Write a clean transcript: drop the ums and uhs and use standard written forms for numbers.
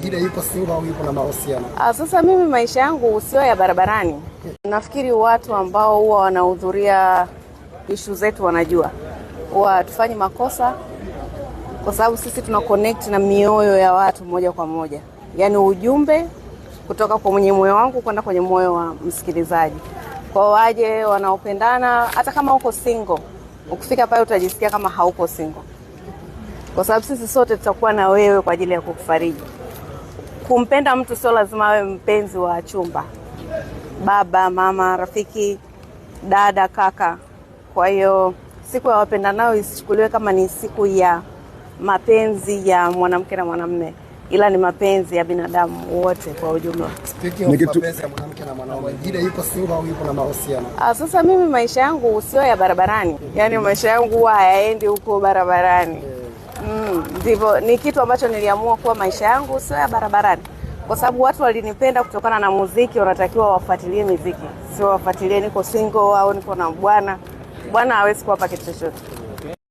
Jide yupo single au yupo na mahusiano? Sasa mimi maisha yangu sio ya barabarani. Nafikiri watu ambao huwa wanahudhuria issue zetu wanajua. Huwa tufanye makosa kwa sababu sisi tuna connect na mioyo ya watu moja kwa moja. Yaani ujumbe kutoka kwa mwenye moyo wangu kwenda kwenye moyo wa msikilizaji. Kwa waje wanaopendana, hata kama uko single, ukifika pale utajisikia kama hauko single. Kwa sababu sisi sote tutakuwa na wewe kwa ajili ya kukufariji. Kumpenda mtu sio lazima awe mpenzi wa chumba. Baba, mama, rafiki, dada, kaka. Kwa hiyo siku ya wapendanao isichukuliwe kama ni siku ya mapenzi ya mwanamke na mwanamume, ila ni mapenzi ya binadamu wote kwa ujumla. Speaking of mapenzi ya mwanamke na mwanamume, Jide yupo single au yupo na mahusiano? Sasa mimi maisha yangu sio ya barabarani. Yaani maisha yangu huwa hayaendi huko barabarani. Ndivyo ni kitu ambacho niliamua kuwa maisha yangu sio ya barabarani. Kwa sababu watu walinipenda kutokana na muziki, wanatakiwa wafuatilie muziki. Sio wafuatilie niko single au niko na bwana. Bwana hawezi kuwapa kitu chochote.